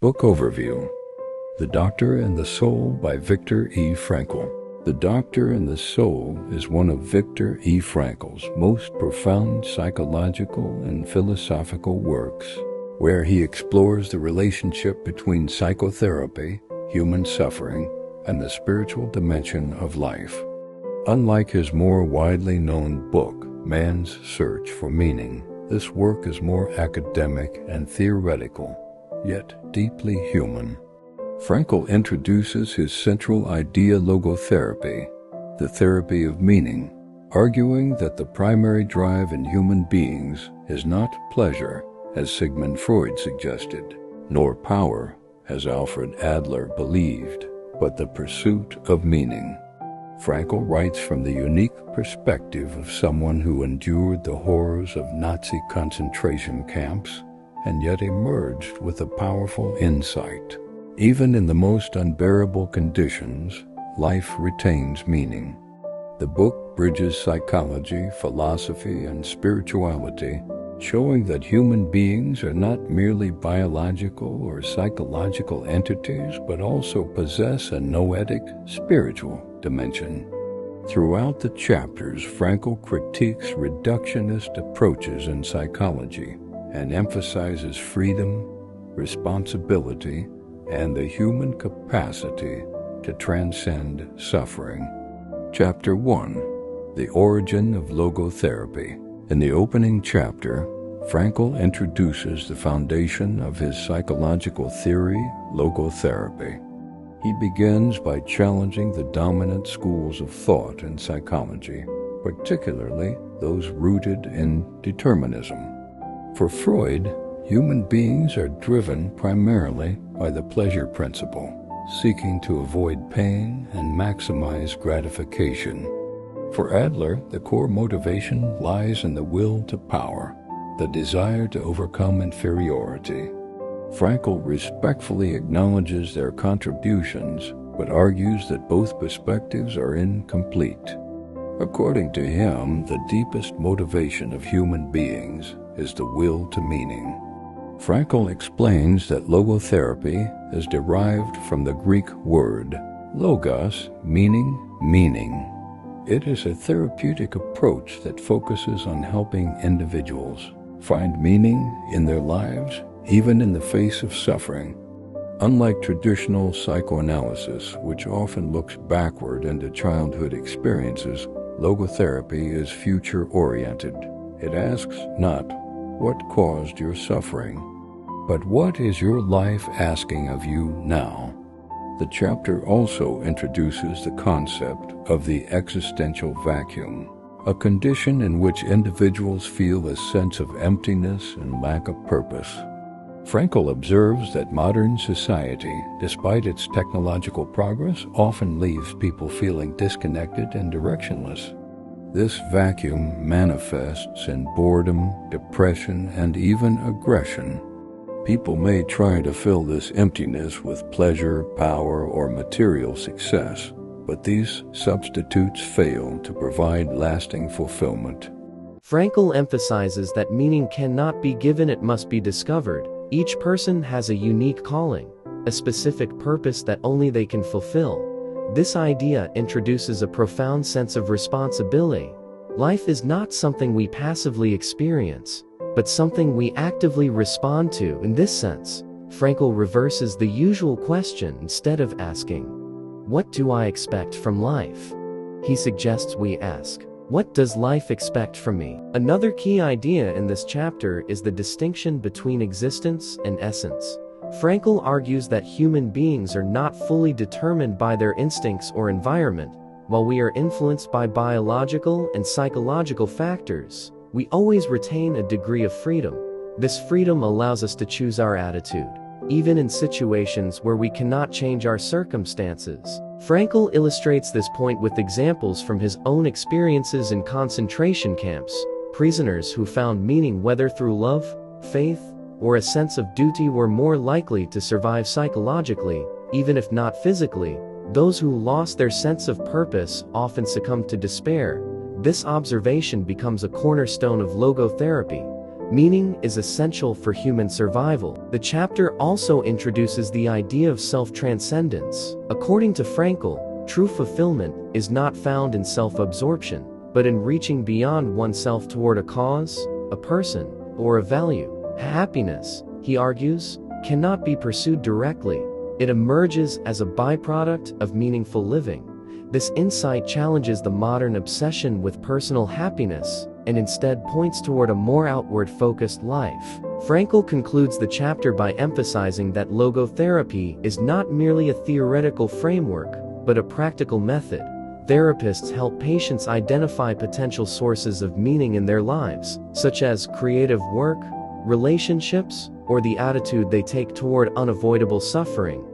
Book Overview: The Doctor and the Soul by Viktor E. Frankl. The Doctor and the Soul is one of Viktor E. Frankl's most profound psychological and philosophical works, where he explores the relationship between psychotherapy, human suffering, and the spiritual dimension of life. Unlike his more widely known book, Man's Search for Meaning, this work is more academic and theoretical, yet deeply human. Frankl introduces his central idea, logotherapy, the therapy of meaning, arguing that the primary drive in human beings is not pleasure, as Sigmund Freud suggested, nor power, as Alfred Adler believed, but the pursuit of meaning. Frankl writes from the unique perspective of someone who endured the horrors of Nazi concentration camps and yet emerged with a powerful insight. Even in the most unbearable conditions, life retains meaning. The book bridges psychology, philosophy, and spirituality, showing that human beings are not merely biological or psychological entities, but also possess a noetic, spiritual dimension. Throughout the chapters, Frankl critiques reductionist approaches in psychology and emphasizes freedom, responsibility, and the human capacity to transcend suffering. Chapter 1: The Origin of Logotherapy. In the opening chapter, Frankl introduces the foundation of his psychological theory, logotherapy. He begins by challenging the dominant schools of thought in psychology, particularly those rooted in determinism. For Freud, human beings are driven primarily by the pleasure principle, seeking to avoid pain and maximize gratification. For Adler, the core motivation lies in the will to power, the desire to overcome inferiority. Frankl respectfully acknowledges their contributions, but argues that both perspectives are incomplete. According to him, the deepest motivation of human beings is the will to meaning. Frankl explains that logotherapy is derived from the Greek word logos, meaning meaning. It is a therapeutic approach that focuses on helping individuals find meaning in their lives, even in the face of suffering. Unlike traditional psychoanalysis, which often looks backward into childhood experiences, logotherapy is future-oriented. It asks not, "What caused your suffering?" but "What is your life asking of you now?" The chapter also introduces the concept of the existential vacuum, a condition in which individuals feel a sense of emptiness and lack of purpose. Frankl observes that modern society, despite its technological progress, often leaves people feeling disconnected and directionless. This vacuum manifests in boredom, depression, and even aggression. People may try to fill this emptiness with pleasure, power, or material success, but these substitutes fail to provide lasting fulfillment. Frankl emphasizes that meaning cannot be given, it must be discovered. Each person has a unique calling, a specific purpose that only they can fulfill. This idea introduces a profound sense of responsibility. Life is not something we passively experience, but something we actively respond to. In this sense, Frankl reverses the usual question. Instead of asking, "What do I expect from life?" he suggests we ask, "What does life expect from me?" Another key idea in this chapter is the distinction between existence and essence. Frankl argues that human beings are not fully determined by their instincts or environment. While we are influenced by biological and psychological factors, we always retain a degree of freedom. This freedom allows us to choose our attitude, even in situations where we cannot change our circumstances. Frankl illustrates this point with examples from his own experiences in concentration camps. Prisoners who found meaning, whether through love, faith, or a sense of duty, were more likely to survive psychologically, even if not physically. Those who lost their sense of purpose often succumbed to despair. This observation becomes a cornerstone of logotherapy. Meaning is essential for human survival. The chapter also introduces the idea of self-transcendence. According to Frankl, true fulfillment is not found in self-absorption, but in reaching beyond oneself toward a cause, a person, or a value. Happiness, he argues, cannot be pursued directly. It emerges as a byproduct of meaningful living. This insight challenges the modern obsession with personal happiness and instead points toward a more outward-focused life. Frankl concludes the chapter by emphasizing that logotherapy is not merely a theoretical framework, but a practical method. Therapists help patients identify potential sources of meaning in their lives, such as creative work, relationships, or the attitude they take toward unavoidable suffering.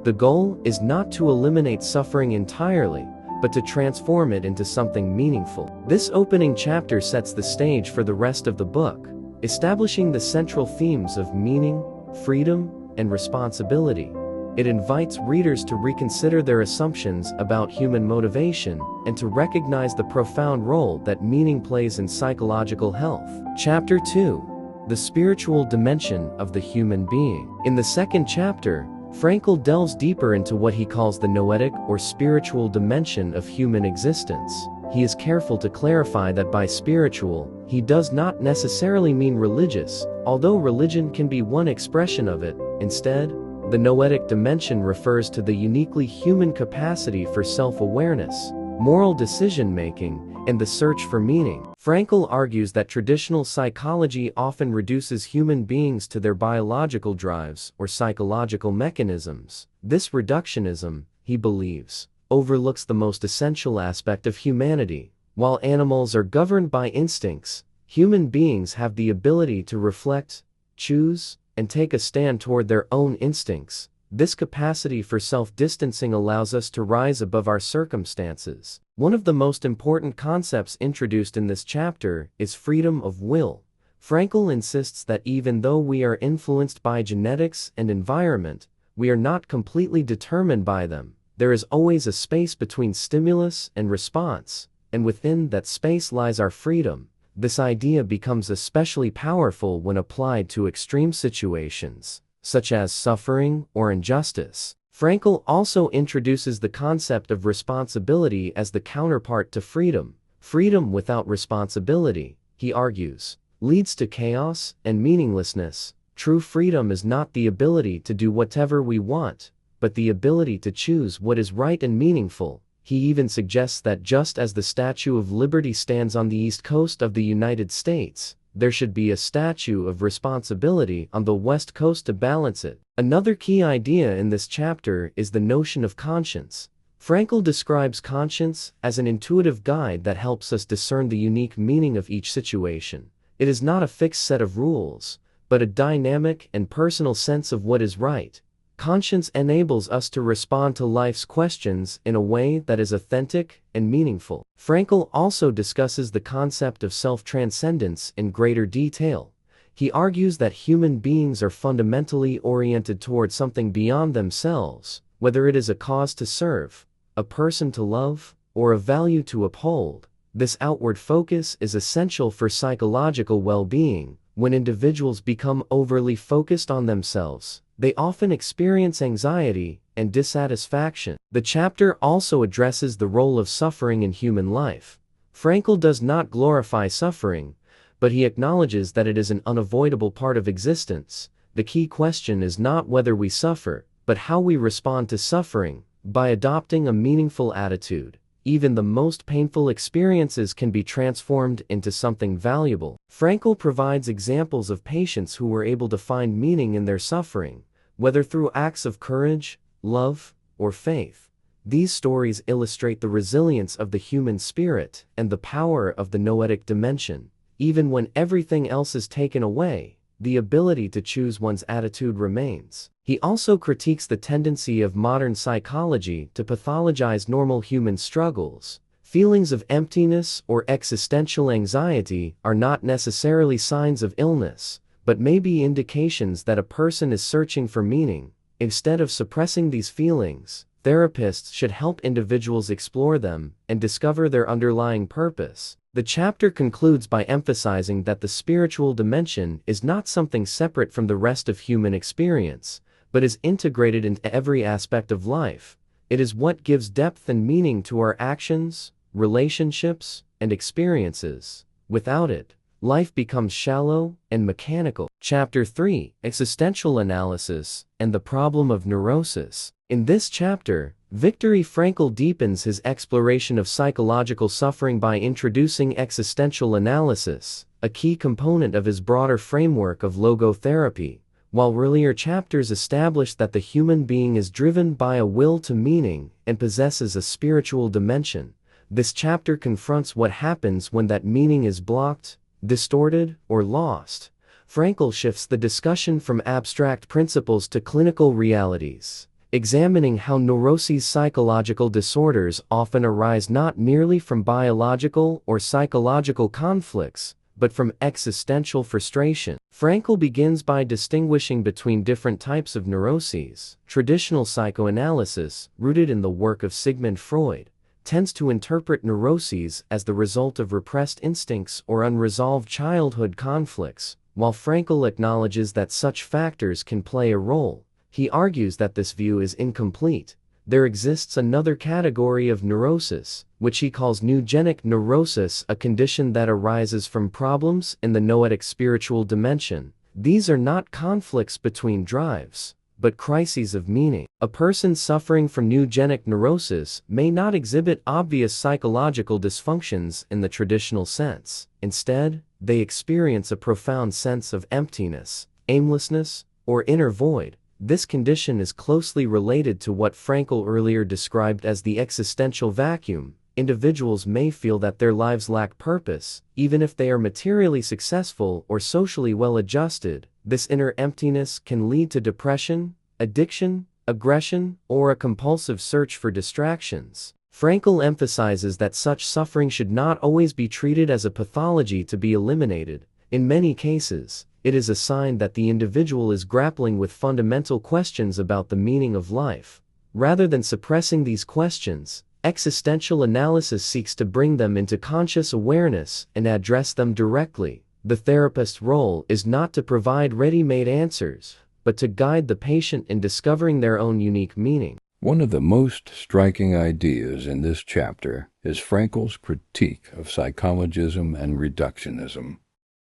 The goal is not to eliminate suffering entirely, but to transform it into something meaningful. This opening chapter sets the stage for the rest of the book, establishing the central themes of meaning, freedom, and responsibility. It invites readers to reconsider their assumptions about human motivation and to recognize the profound role that meaning plays in psychological health. Chapter 2: The Spiritual Dimension of the Human Being. In the second chapter, Frankl delves deeper into what he calls the noetic or spiritual dimension of human existence. He is careful to clarify that by spiritual, he does not necessarily mean religious, although religion can be one expression of it. Instead, the noetic dimension refers to the uniquely human capacity for self-awareness, moral decision-making, and the search for meaning. Frankl argues that traditional psychology often reduces human beings to their biological drives or psychological mechanisms. This reductionism, he believes, overlooks the most essential aspect of humanity. While animals are governed by instincts, human beings have the ability to reflect, choose, and take a stand toward their own instincts. This capacity for self-distancing allows us to rise above our circumstances. One of the most important concepts introduced in this chapter is freedom of will. Frankl insists that even though we are influenced by genetics and environment, we are not completely determined by them. There is always a space between stimulus and response, and within that space lies our freedom. This idea becomes especially powerful when applied to extreme situations, such as suffering or injustice. Frankl also introduces the concept of responsibility as the counterpart to freedom. Freedom without responsibility, he argues, leads to chaos and meaninglessness. True freedom is not the ability to do whatever we want, but the ability to choose what is right and meaningful. He even suggests that just as the Statue of Liberty stands on the East Coast of the United States, there should be a statue of responsibility on the West Coast to balance it. Another key idea in this chapter is the notion of conscience. Frankl describes conscience as an intuitive guide that helps us discern the unique meaning of each situation. It is not a fixed set of rules, but a dynamic and personal sense of what is right. Conscience enables us to respond to life's questions in a way that is authentic and meaningful. Frankl also discusses the concept of self-transcendence in greater detail. He argues that human beings are fundamentally oriented toward something beyond themselves, whether it is a cause to serve, a person to love, or a value to uphold. This outward focus is essential for psychological well-being. When individuals become overly focused on themselves, they often experience anxiety and dissatisfaction. The chapter also addresses the role of suffering in human life. Frankl does not glorify suffering, but he acknowledges that it is an unavoidable part of existence. The key question is not whether we suffer, but how we respond to suffering. By adopting a meaningful attitude, even the most painful experiences can be transformed into something valuable. Frankl provides examples of patients who were able to find meaning in their suffering, whether through acts of courage, love, or faith. These stories illustrate the resilience of the human spirit and the power of the noetic dimension. Even when everything else is taken away, the ability to choose one's attitude remains. He also critiques the tendency of modern psychology to pathologize normal human struggles. Feelings of emptiness or existential anxiety are not necessarily signs of illness, but may be indications that a person is searching for meaning. Instead of suppressing these feelings, Therapists should help individuals explore them and discover their underlying purpose. The chapter concludes by emphasizing that the spiritual dimension is not something separate from the rest of human experience, but is integrated into every aspect of life. It is what gives depth and meaning to our actions, relationships, and experiences. Without it, life becomes shallow and mechanical. Chapter 3: Existential Analysis and the Problem of Neurosis. In this chapter, Viktor Frankl deepens his exploration of psychological suffering by introducing existential analysis, a key component of his broader framework of logotherapy. While earlier chapters established that the human being is driven by a will to meaning and possesses a spiritual dimension, this chapter confronts what happens when that meaning is blocked, distorted, or lost. Frankl shifts the discussion from abstract principles to clinical realities, examining how neuroses, psychological disorders, often arise not merely from biological or psychological conflicts, but from existential frustration. Frankl begins by distinguishing between different types of neuroses. Traditional psychoanalysis, rooted in the work of Sigmund Freud, tends to interpret neuroses as the result of repressed instincts or unresolved childhood conflicts. While Frankl acknowledges that such factors can play a role, he argues that this view is incomplete. There exists another category of neurosis, which he calls neogenic neurosis, a condition that arises from problems in the noetic spiritual dimension. These are not conflicts between drives, but crises of meaning. A person suffering from neogenic neurosis may not exhibit obvious psychological dysfunctions in the traditional sense. Instead, they experience a profound sense of emptiness, aimlessness, or inner void. This condition is closely related to what Frankl earlier described as the existential vacuum. Individuals may feel that their lives lack purpose, even if they are materially successful or socially well-adjusted. This inner emptiness can lead to depression, addiction, aggression, or a compulsive search for distractions. Frankl emphasizes that such suffering should not always be treated as a pathology to be eliminated. In many cases, it is a sign that the individual is grappling with fundamental questions about the meaning of life. Rather than suppressing these questions, existential analysis seeks to bring them into conscious awareness and address them directly. The therapist's role is not to provide ready-made answers, but to guide the patient in discovering their own unique meaning. One of the most striking ideas in this chapter is Frankl's critique of psychologism and reductionism.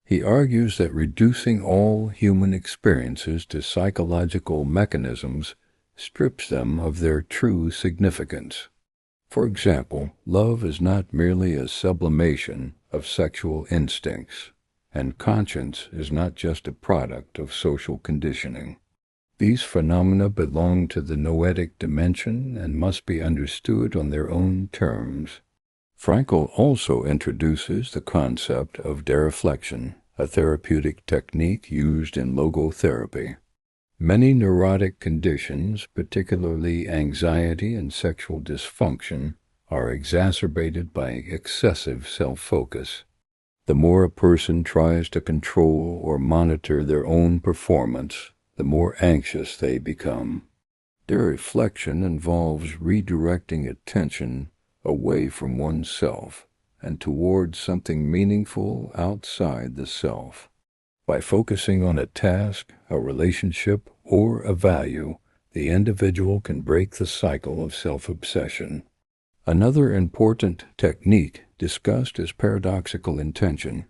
He argues that reducing all human experiences to psychological mechanisms strips them of their true significance. For example, love is not merely a sublimation of sexual instincts, and conscience is not just a product of social conditioning. These phenomena belong to the noetic dimension and must be understood on their own terms. Frankl also introduces the concept of dereflection, a therapeutic technique used in logotherapy. Many neurotic conditions, particularly anxiety and sexual dysfunction, are exacerbated by excessive self-focus. The more a person tries to control or monitor their own performance, the more anxious they become. Dereflection involves redirecting attention away from oneself and towards something meaningful outside the self. By focusing on a task, a relationship, or a value, the individual can break the cycle of self-obsession. Another important technique discussed is paradoxical intention.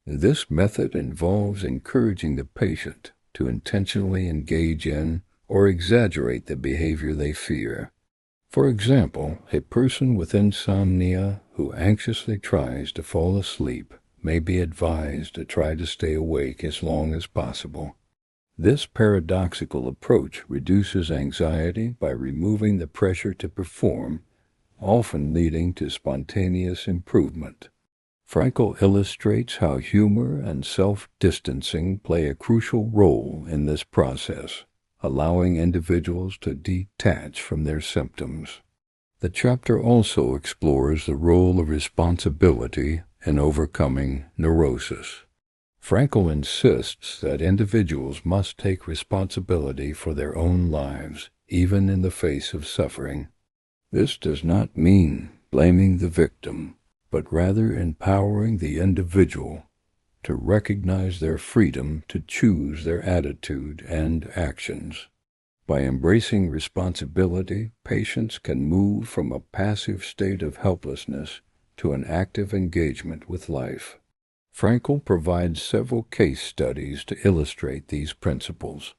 This method involves encouraging the patient to intentionally engage in or exaggerate the behavior they fear. For example, a person with insomnia who anxiously tries to fall asleep may be advised to try to stay awake as long as possible. This paradoxical approach reduces anxiety by removing the pressure to perform, often leading to spontaneous improvement. Frankl illustrates how humor and self-distancing play a crucial role in this process, allowing individuals to detach from their symptoms. The chapter also explores the role of responsibility in overcoming neurosis. Frankl insists that individuals must take responsibility for their own lives, even in the face of suffering. This does not mean blaming the victim, but rather empowering the individual to recognize their freedom to choose their attitude and actions. By embracing responsibility, patients can move from a passive state of helplessness to an active engagement with life. Frankl provides several case studies to illustrate these principles.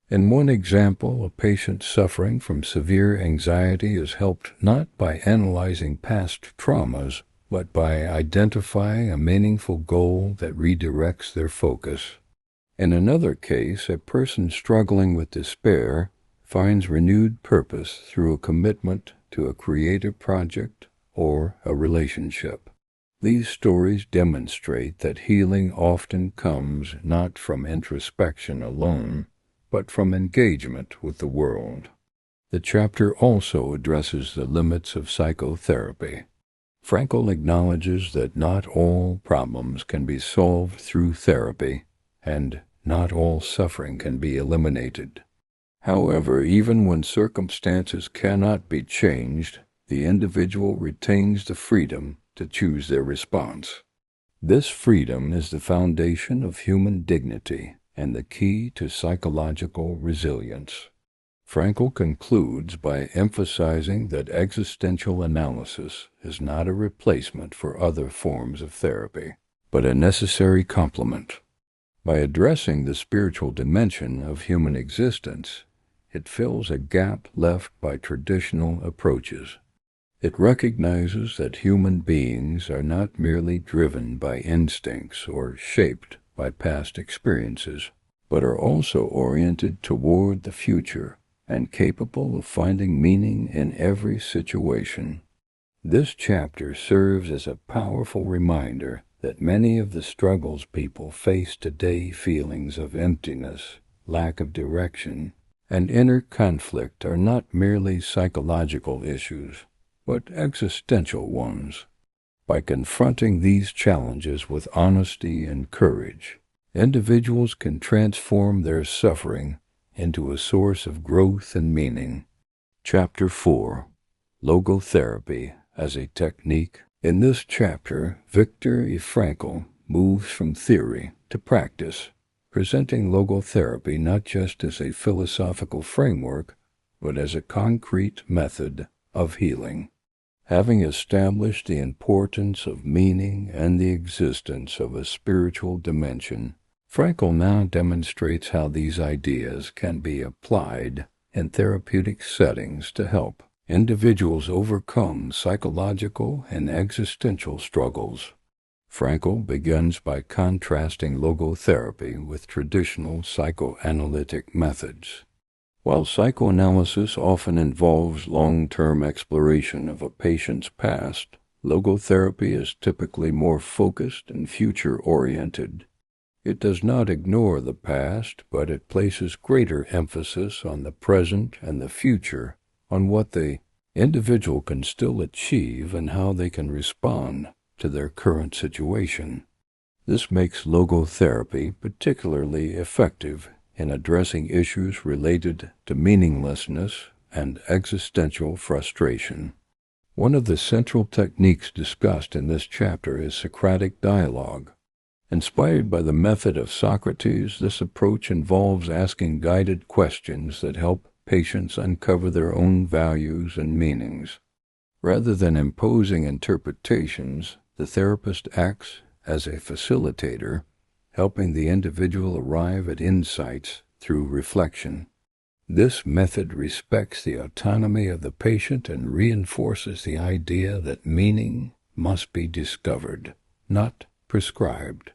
In one example, a patient suffering from severe anxiety is helped not by analyzing past traumas, but by identifying a meaningful goal that redirects their focus. In another case, a person struggling with despair finds renewed purpose through a commitment to a creative project or a relationship. These stories demonstrate that healing often comes not from introspection alone, but from engagement with the world. The chapter also addresses the limits of psychotherapy. Frankl acknowledges that not all problems can be solved through therapy, and not all suffering can be eliminated. However, even when circumstances cannot be changed, the individual retains the freedom to choose their response. This freedom is the foundation of human dignity and the key to psychological resilience. Frankl concludes by emphasizing that existential analysis is not a replacement for other forms of therapy, but a necessary complement. By addressing the spiritual dimension of human existence, it fills a gap left by traditional approaches. It recognizes that human beings are not merely driven by instincts or shaped by past experiences, but are also oriented toward the future and capable of finding meaning in every situation. This chapter serves as a powerful reminder that many of the struggles people face today, feelings of emptiness, lack of direction, and inner conflict, are not merely psychological issues, but existential ones. By confronting these challenges with honesty and courage, individuals can transform their suffering into a source of growth and meaning. Chapter 4. Logotherapy as a Technique. In this chapter, Viktor Frankl moves from theory to practice, presenting logotherapy not just as a philosophical framework, but as a concrete method of healing. Having established the importance of meaning and the existence of a spiritual dimension, Frankl now demonstrates how these ideas can be applied in therapeutic settings to help individuals overcome psychological and existential struggles. Frankl begins by contrasting logotherapy with traditional psychoanalytic methods. While psychoanalysis often involves long-term exploration of a patient's past, logotherapy is typically more focused and future-oriented. It does not ignore the past, but it places greater emphasis on the present and the future, on what the individual can still achieve and how they can respond to their current situation. This makes logotherapy particularly effective in addressing issues related to meaninglessness and existential frustration. One of the central techniques discussed in this chapter is Socratic dialogue. Inspired by the method of Socrates, this approach involves asking guided questions that help patients uncover their own values and meanings. Rather than imposing interpretations, the therapist acts as a facilitator, helping the individual arrive at insights through reflection. This method respects the autonomy of the patient and reinforces the idea that meaning must be discovered, not prescribed.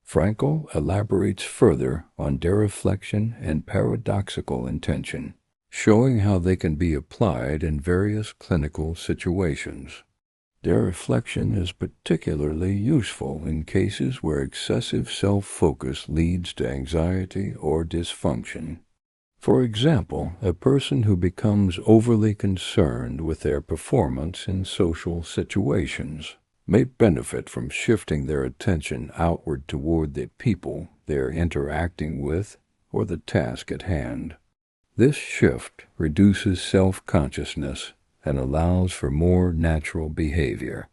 Frankl elaborates further on dereflection and paradoxical intention, showing how they can be applied in various clinical situations. Dereflection is particularly useful in cases where excessive self-focus leads to anxiety or dysfunction. For example, a person who becomes overly concerned with their performance in social situations may benefit from shifting their attention outward toward the people they're interacting with or the task at hand. This shift reduces self-consciousness and allows for more natural behavior.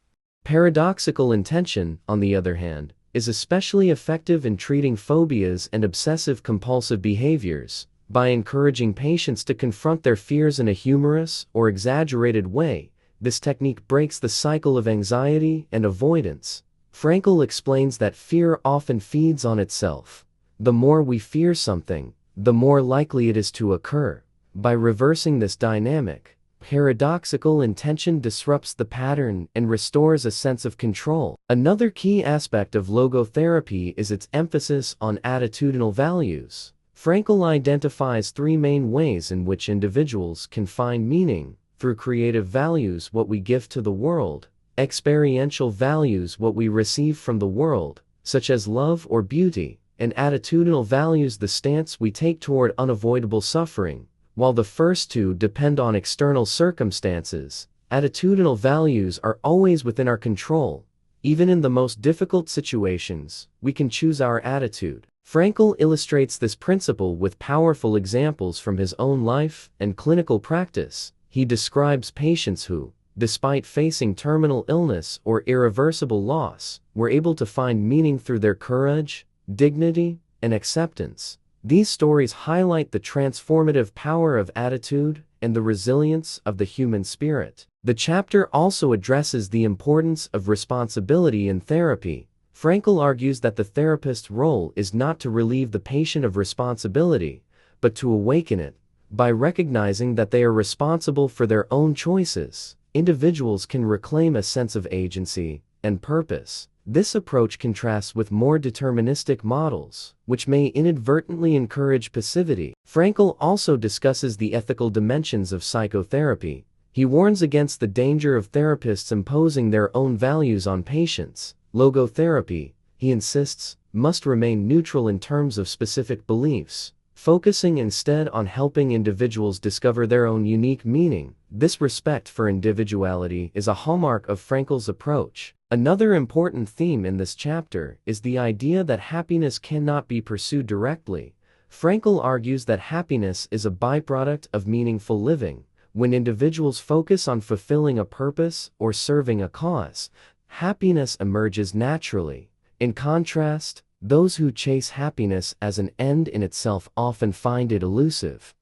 Paradoxical intention, on the other hand, is especially effective in treating phobias and obsessive-compulsive behaviors. By encouraging patients to confront their fears in a humorous or exaggerated way, this technique breaks the cycle of anxiety and avoidance. Frankl explains that fear often feeds on itself. The more we fear something, the more likely it is to occur. By reversing this dynamic, paradoxical intention disrupts the pattern and restores a sense of control. Another key aspect of logotherapy is its emphasis on attitudinal values. Frankl identifies three main ways in which individuals can find meaning: through creative values, what we give to the world; experiential values, what we receive from the world, such as love or beauty; and attitudinal values, the stance we take toward unavoidable suffering. While the first two depend on external circumstances, attitudinal values are always within our control. Even in the most difficult situations, we can choose our attitude. Frankl illustrates this principle with powerful examples from his own life and clinical practice. He describes patients who, despite facing terminal illness or irreversible loss, were able to find meaning through their courage, dignity, and acceptance. These stories highlight the transformative power of attitude and the resilience of the human spirit. The chapter also addresses the importance of responsibility in therapy. Frankl argues that the therapist's role is not to relieve the patient of responsibility, but to awaken it. By recognizing that they are responsible for their own choices, individuals can reclaim a sense of agency and purpose. This approach contrasts with more deterministic models, which may inadvertently encourage passivity. Frankl also discusses the ethical dimensions of psychotherapy. He warns against the danger of therapists imposing their own values on patients. Logotherapy, he insists, must remain neutral in terms of specific beliefs, focusing instead on helping individuals discover their own unique meaning. This respect for individuality is a hallmark of Frankl's approach. Another important theme in this chapter is the idea that happiness cannot be pursued directly. Frankl argues that happiness is a byproduct of meaningful living. When individuals focus on fulfilling a purpose or serving a cause, happiness emerges naturally. In contrast, those who chase happiness as an end in itself often find it elusive.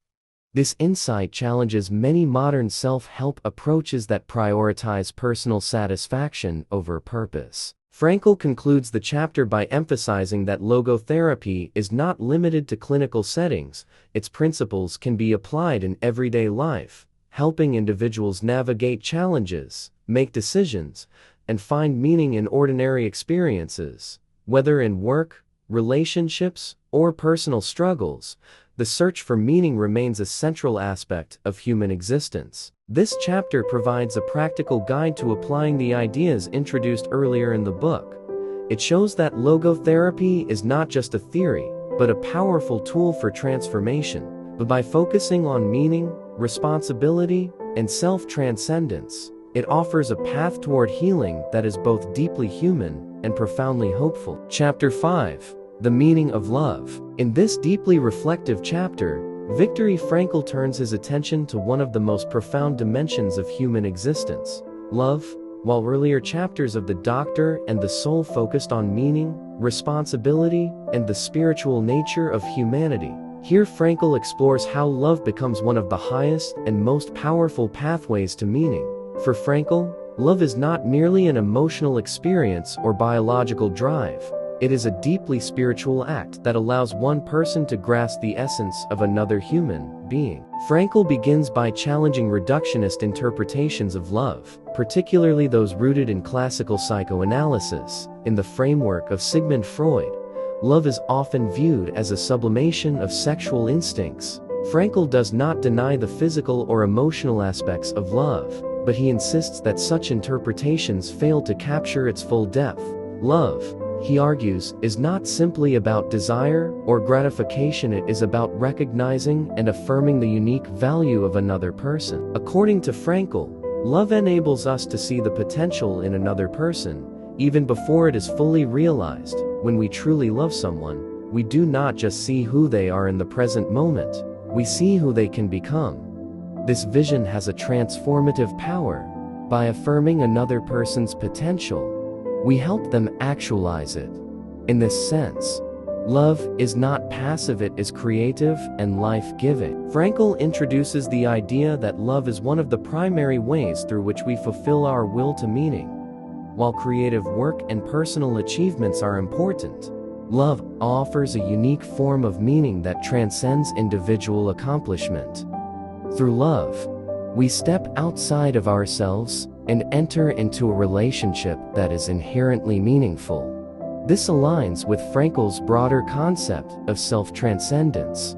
This insight challenges many modern self-help approaches that prioritize personal satisfaction over purpose. Frankl concludes the chapter by emphasizing that logotherapy is not limited to clinical settings. Its principles can be applied in everyday life, helping individuals navigate challenges, make decisions, and find meaning in ordinary experiences. Whether in work, relationships, or personal struggles, the search for meaning remains a central aspect of human existence. This chapter provides a practical guide to applying the ideas introduced earlier in the book. It shows that logotherapy is not just a theory, but a powerful tool for transformation. But by focusing on meaning, responsibility, and self-transcendence, it offers a path toward healing that is both deeply human and profoundly hopeful. Chapter 5. The Meaning of Love. In this deeply reflective chapter, Viktor Frankl turns his attention to one of the most profound dimensions of human existence: love. While earlier chapters of The Doctor and the Soul focused on meaning, responsibility, and the spiritual nature of humanity, here Frankl explores how love becomes one of the highest and most powerful pathways to meaning. For Frankl, love is not merely an emotional experience or biological drive. It is a deeply spiritual act that allows one person to grasp the essence of another human being. Frankl begins by challenging reductionist interpretations of love, particularly those rooted in classical psychoanalysis. In the framework of Sigmund Freud, love is often viewed as a sublimation of sexual instincts. Frankl does not deny the physical or emotional aspects of love, but he insists that such interpretations fail to capture its full depth. Love, he argues, is not simply about desire or gratification. It is about recognizing and affirming the unique value of another person. According to Frankl, Love enables us to see the potential in another person, even before it is fully realized. When we truly love someone, we do not just see who they are in the present moment, we see who they can become. This vision has a transformative power. By affirming another person's potential, we help them actualize it. In this sense, love is not passive, it is creative and life-giving. Frankl introduces the idea that love is one of the primary ways through which we fulfill our will to meaning. While creative work and personal achievements are important, love offers a unique form of meaning that transcends individual accomplishment. Through love, we step outside of ourselves and enter into a relationship that is inherently meaningful. This aligns with Frankl's broader concept of self-transcendence.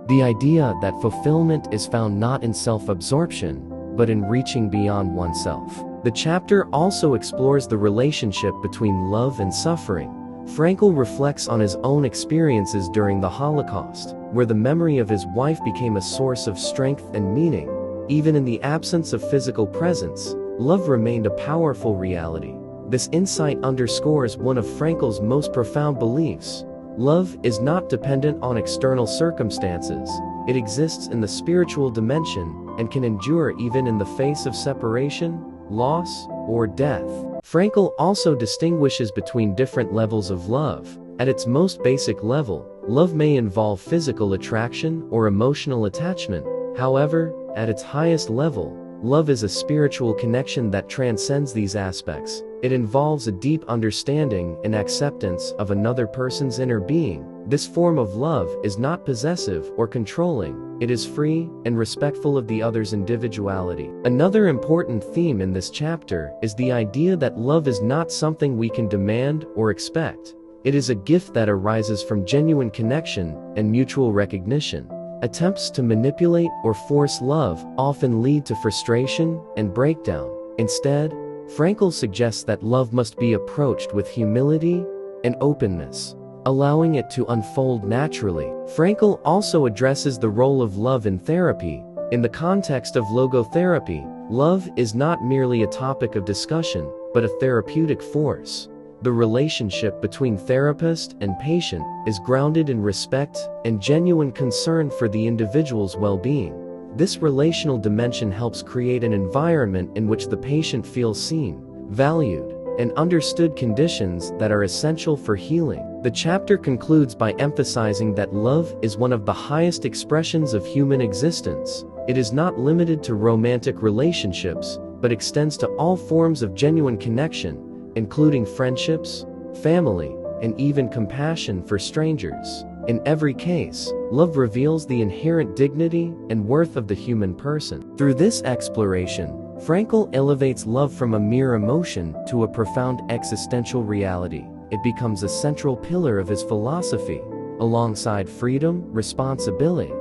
The idea that fulfillment is found not in self-absorption, but in reaching beyond oneself. The chapter also explores the relationship between love and suffering. Frankl reflects on his own experiences during the Holocaust, where the memory of his wife became a source of strength and meaning. Even in the absence of physical presence, love remained a powerful reality. This insight underscores one of Frankl's most profound beliefs. Love is not dependent on external circumstances. It exists in the spiritual dimension and can endure even in the face of separation, loss, or death. Frankl also distinguishes between different levels of love. At its most basic level, love may involve physical attraction or emotional attachment. However, at its highest level, love is a spiritual connection that transcends these aspects. It involves a deep understanding and acceptance of another person's inner being. This form of love is not possessive or controlling. It is free and respectful of the other's individuality. Another important theme in this chapter is the idea that love is not something we can demand or expect. It is a gift that arises from genuine connection and mutual recognition. Attempts to manipulate or force love often lead to frustration and breakdown. Instead, Frankl suggests that love must be approached with humility and openness, allowing it to unfold naturally. Frankl also addresses the role of love in therapy. In the context of logotherapy, love is not merely a topic of discussion, but a therapeutic force. The relationship between therapist and patient is grounded in respect and genuine concern for the individual's well-being. This relational dimension helps create an environment in which the patient feels seen, valued, and understood, conditions that are essential for healing. The chapter concludes by emphasizing that love is one of the highest expressions of human existence. It is not limited to romantic relationships, but extends to all forms of genuine connection, including friendships, family, and even compassion for strangers. In every case, love reveals the inherent dignity and worth of the human person. Through this exploration, Frankl elevates love from a mere emotion to a profound existential reality. It becomes a central pillar of his philosophy, alongside freedom, responsibility,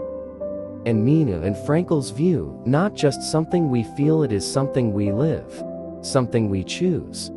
and meaning. In Frankl's view, not just something we feel, it is something we live, something we choose,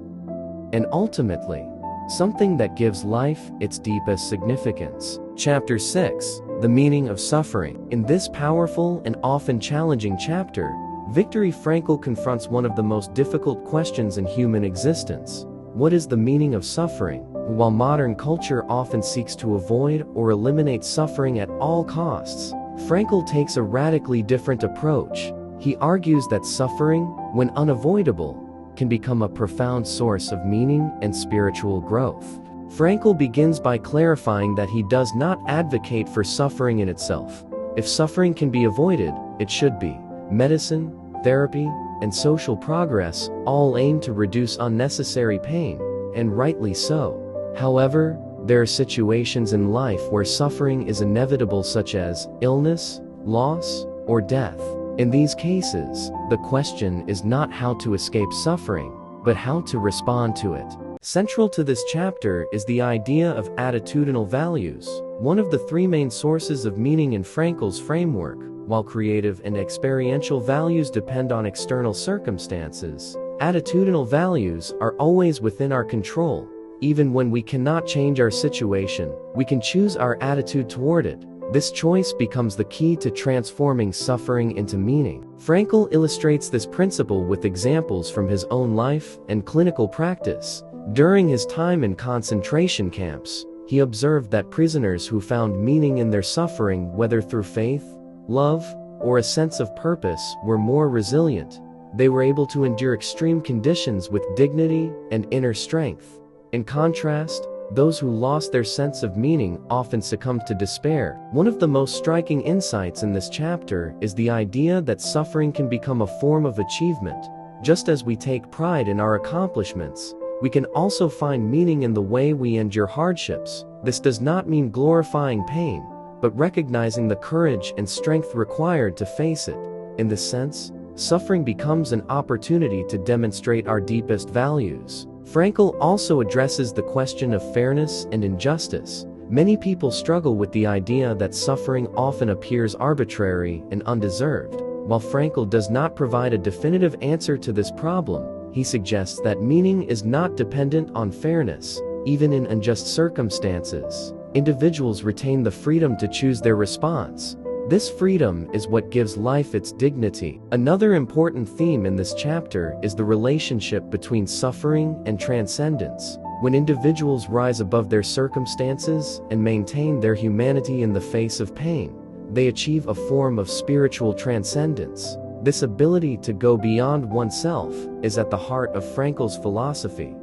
and ultimately, something that gives life its deepest significance. Chapter 6. The Meaning of Suffering. In this powerful and often challenging chapter, Viktor Frankl confronts one of the most difficult questions in human existence. What is the meaning of suffering? While modern culture often seeks to avoid or eliminate suffering at all costs, Frankl takes a radically different approach. He argues that suffering, when unavoidable, can become a profound source of meaning and spiritual growth. Frankl begins by clarifying that he does not advocate for suffering in itself. If suffering can be avoided, it should be. Medicine, therapy, and social progress all aim to reduce unnecessary pain, and rightly so. However, there are situations in life where suffering is inevitable, such as illness, loss, or death. In these cases, the question is not how to escape suffering, but how to respond to it. Central to this chapter is the idea of attitudinal values, one of the three main sources of meaning in Frankl's framework. While creative and experiential values depend on external circumstances, attitudinal values are always within our control. Even when we cannot change our situation, we can choose our attitude toward it. This choice becomes the key to transforming suffering into meaning. Frankl illustrates this principle with examples from his own life and clinical practice. During his time in concentration camps, he observed that prisoners who found meaning in their suffering, whether through faith, love, or a sense of purpose, were more resilient. They were able to endure extreme conditions with dignity and inner strength. In contrast, those who lost their sense of meaning often succumbed to despair. One of the most striking insights in this chapter is the idea that suffering can become a form of achievement. Just as we take pride in our accomplishments, we can also find meaning in the way we endure hardships. This does not mean glorifying pain, but recognizing the courage and strength required to face it. In this sense, suffering becomes an opportunity to demonstrate our deepest values. Frankl also addresses the question of fairness and injustice. Many people struggle with the idea that suffering often appears arbitrary and undeserved. While Frankl does not provide a definitive answer to this problem, he suggests that meaning is not dependent on fairness. Even in unjust circumstances, individuals retain the freedom to choose their response. This freedom is what gives life its dignity. Another important theme in this chapter is the relationship between suffering and transcendence. When individuals rise above their circumstances and maintain their humanity in the face of pain, they achieve a form of spiritual transcendence. This ability to go beyond oneself is at the heart of Frankl's philosophy.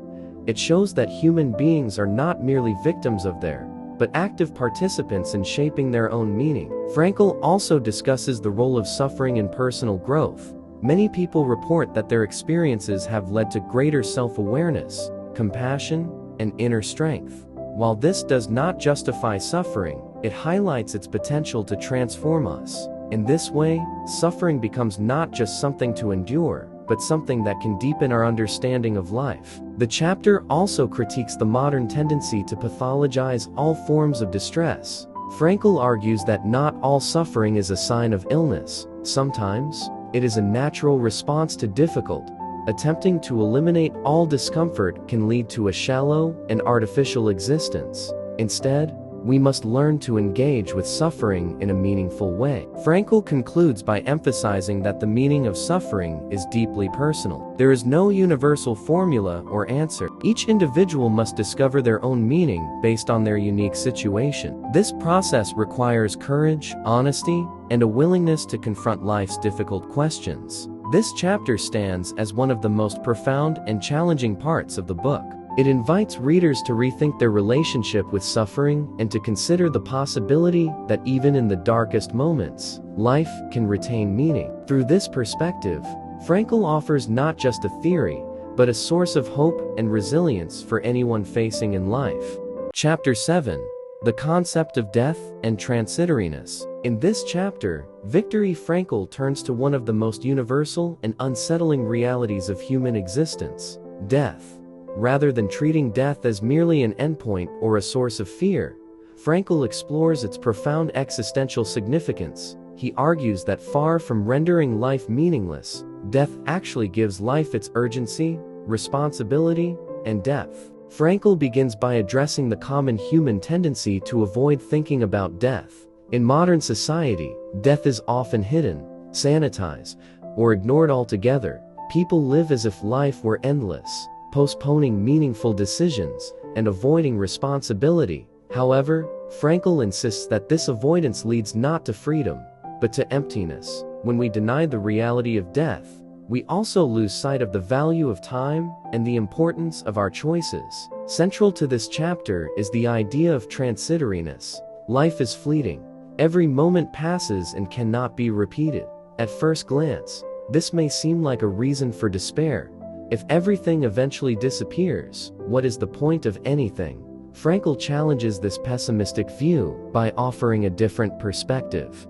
It shows that human beings are not merely victims of their, but active participants in shaping their own meaning. Frankl also discusses the role of suffering in personal growth. Many people report that their experiences have led to greater self-awareness, compassion, and inner strength. While this does not justify suffering, it highlights its potential to transform us. In this way, suffering becomes not just something to endure, but something that can deepen our understanding of life. The chapter also critiques the modern tendency to pathologize all forms of distress. Frankl argues that not all suffering is a sign of illness. Sometimes, it is a natural response to difficulty. Attempting to eliminate all discomfort can lead to a shallow and artificial existence. Instead, we must learn to engage with suffering in a meaningful way. Frankl concludes by emphasizing that the meaning of suffering is deeply personal. There is no universal formula or answer. Each individual must discover their own meaning based on their unique situation. This process requires courage, honesty, and a willingness to confront life's difficult questions. This chapter stands as one of the most profound and challenging parts of the book. It invites readers to rethink their relationship with suffering and to consider the possibility that even in the darkest moments, life can retain meaning. Through this perspective, Frankl offers not just a theory, but a source of hope and resilience for anyone facing in life. Chapter 7: The Concept of Death and Transitoriness. In this chapter, Viktor Frankl turns to one of the most universal and unsettling realities of human existence: death. Rather than treating death as merely an endpoint or a source of fear, Frankl explores its profound existential significance. He argues that far from rendering life meaningless, death actually gives life its urgency, responsibility, and depth. Frankl begins by addressing the common human tendency to avoid thinking about death. In modern society, death is often hidden, sanitized, or ignored altogether. People live as if life were endless, postponing meaningful decisions and avoiding responsibility. However, Frankl insists that this avoidance leads not to freedom, but to emptiness. When we deny the reality of death, we also lose sight of the value of time and the importance of our choices. Central to this chapter is the idea of transitoriness. Life is fleeting. Every moment passes and cannot be repeated. At first glance, this may seem like a reason for despair. If everything eventually disappears, what is the point of anything? Frankl challenges this pessimistic view by offering a different perspective.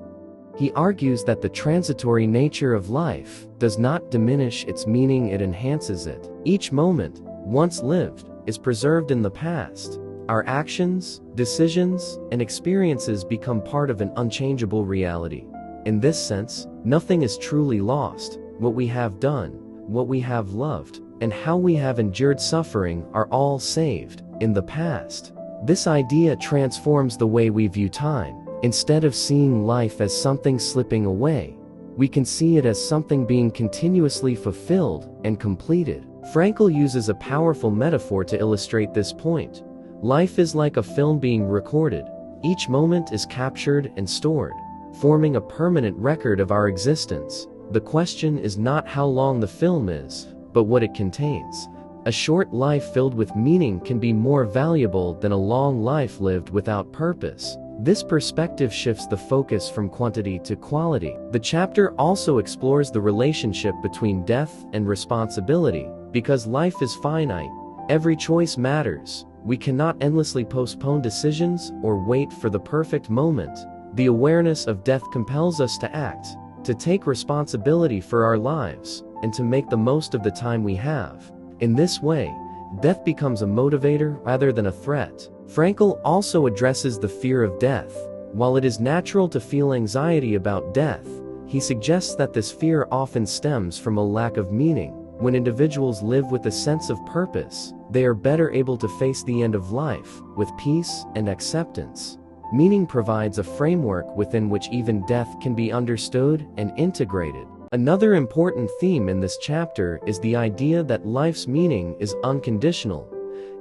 He argues that the transitory nature of life does not diminish its meaning, it enhances it. Each moment, once lived, is preserved in the past. Our actions, decisions, and experiences become part of an unchangeable reality. In this sense, nothing is truly lost. What we have done, what we have loved, and how we have endured suffering are all saved in the past. This idea transforms the way we view time. Instead of seeing life as something slipping away, we can see it as something being continuously fulfilled and completed. Frankl uses a powerful metaphor to illustrate this point. Life is like a film being recorded. Each moment is captured and stored, forming a permanent record of our existence. The question is not how long the film is, but what it contains. A short life filled with meaning can be more valuable than a long life lived without purpose. This perspective shifts the focus from quantity to quality. The chapter also explores the relationship between death and responsibility. Because life is finite, every choice matters. We cannot endlessly postpone decisions or wait for the perfect moment. The awareness of death compels us to act, to take responsibility for our lives, and to make the most of the time we have. In this way, death becomes a motivator rather than a threat. Frankl also addresses the fear of death. While it is natural to feel anxiety about death, he suggests that this fear often stems from a lack of meaning. When individuals live with a sense of purpose, they are better able to face the end of life with peace and acceptance. Meaning provides a framework within which even death can be understood and integrated. Another important theme in this chapter is the idea that life's meaning is unconditional.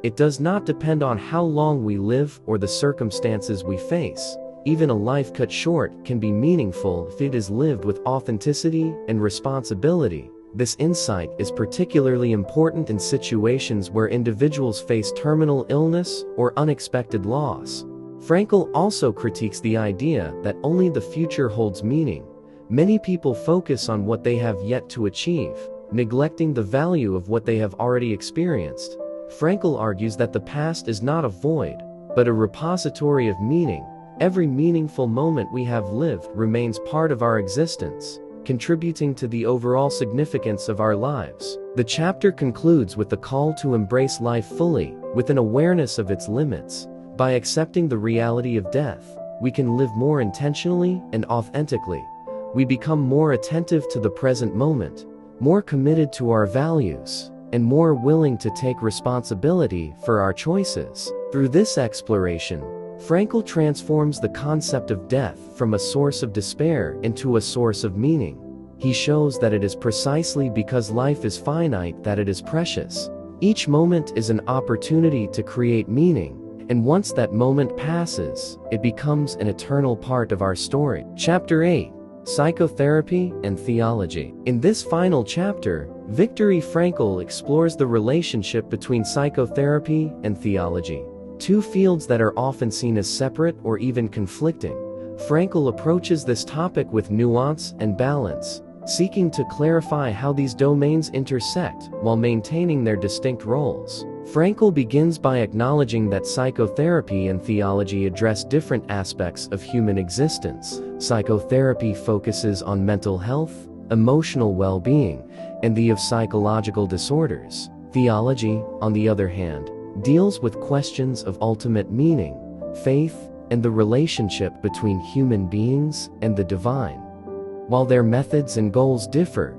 It does not depend on how long we live or the circumstances we face. Even a life cut short can be meaningful if it is lived with authenticity and responsibility. This insight is particularly important in situations where individuals face terminal illness or unexpected loss. Frankl also critiques the idea that only the future holds meaning. Many people focus on what they have yet to achieve, neglecting the value of what they have already experienced. Frankl argues that the past is not a void, but a repository of meaning. Every meaningful moment we have lived remains part of our existence, contributing to the overall significance of our lives. The chapter concludes with the call to embrace life fully, with an awareness of its limits. By accepting the reality of death, we can live more intentionally and authentically. We become more attentive to the present moment, more committed to our values, and more willing to take responsibility for our choices. Through this exploration, Frankl transforms the concept of death from a source of despair into a source of meaning. He shows that it is precisely because life is finite that it is precious. Each moment is an opportunity to create meaning, and once that moment passes, it becomes an eternal part of our story. Chapter 8: Psychotherapy and Theology. In this final chapter, Viktor Frankl explores the relationship between psychotherapy and theology, two fields that are often seen as separate or even conflicting. Frankl approaches this topic with nuance and balance, seeking to clarify how these domains intersect while maintaining their distinct roles. Frankl begins by acknowledging that psychotherapy and theology address different aspects of human existence. Psychotherapy focuses on mental health, emotional well-being, and the of psychological disorders. Theology, on the other hand, deals with questions of ultimate meaning, faith, and the relationship between human beings and the divine. While their methods and goals differ,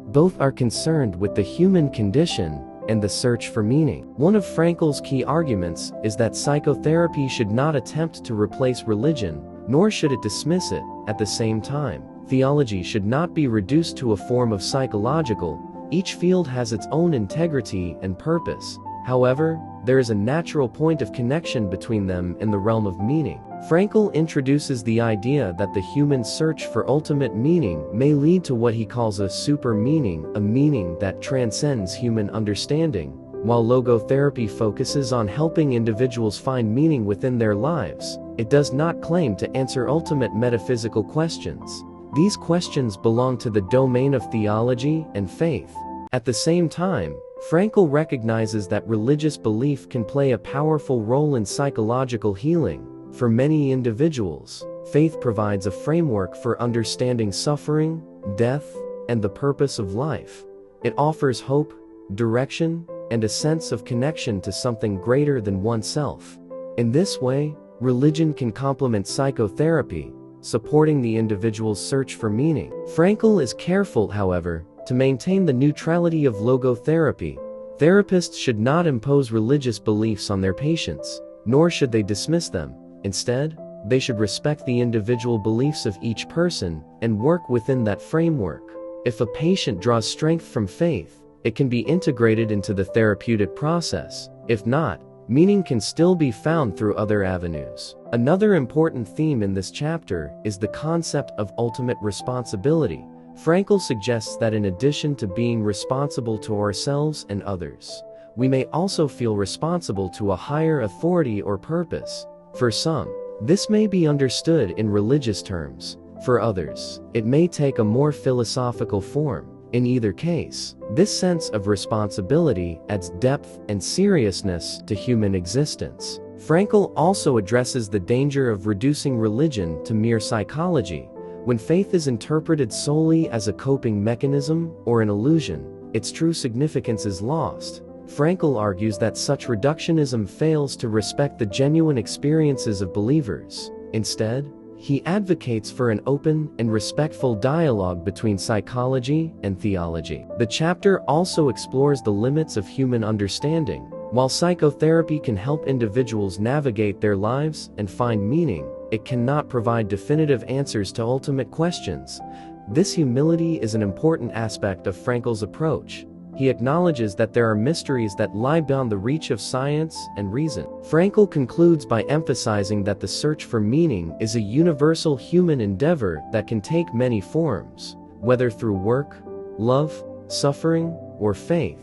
both are concerned with the human condition and the search for meaning. One of Frankl's key arguments is that psychotherapy should not attempt to replace religion, nor should it dismiss it. At the same time, theology should not be reduced to a form of psychological. Each field has its own integrity and purpose. However, there is a natural point of connection between them in the realm of meaning. Frankl introduces the idea that the human search for ultimate meaning may lead to what he calls a super meaning, a meaning that transcends human understanding. While logotherapy focuses on helping individuals find meaning within their lives, it does not claim to answer ultimate metaphysical questions. These questions belong to the domain of theology and faith. At the same time, Frankl recognizes that religious belief can play a powerful role in psychological healing. For many individuals, faith provides a framework for understanding suffering, death, and the purpose of life. It offers hope, direction, and a sense of connection to something greater than oneself. In this way, religion can complement psychotherapy, supporting the individual's search for meaning. Frankl is careful, however, to maintain the neutrality of logotherapy. Therapists should not impose religious beliefs on their patients, nor should they dismiss them. Instead, they should respect the individual beliefs of each person and work within that framework. If a patient draws strength from faith, it can be integrated into the therapeutic process. If not, meaning can still be found through other avenues. Another important theme in this chapter is the concept of ultimate responsibility. Frankl suggests that in addition to being responsible to ourselves and others, we may also feel responsible to a higher authority or purpose. For some, this may be understood in religious terms. For others, it may take a more philosophical form. In either case, this sense of responsibility adds depth and seriousness to human existence. Frankl also addresses the danger of reducing religion to mere psychology. When faith is interpreted solely as a coping mechanism or an illusion, its true significance is lost. Frankl argues that such reductionism fails to respect the genuine experiences of believers. Instead, he advocates for an open and respectful dialogue between psychology and theology. The chapter also explores the limits of human understanding. While psychotherapy can help individuals navigate their lives and find meaning, it cannot provide definitive answers to ultimate questions. This humility is an important aspect of Frankl's approach. He acknowledges that there are mysteries that lie beyond the reach of science and reason. Frankl concludes by emphasizing that the search for meaning is a universal human endeavor that can take many forms. Whether through work, love, suffering, or faith,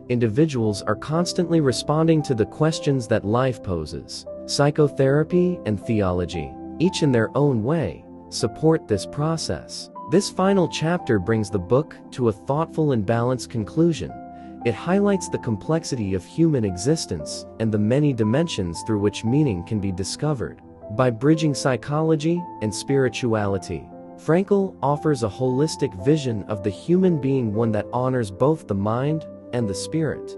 individuals are constantly responding to the questions that life poses. Psychotherapy and theology, each in their own way, support this process. This final chapter brings the book to a thoughtful and balanced conclusion. It highlights the complexity of human existence and the many dimensions through which meaning can be discovered. By bridging psychology and spirituality, Frankl offers a holistic vision of the human being, one that honors both the mind and the spirit.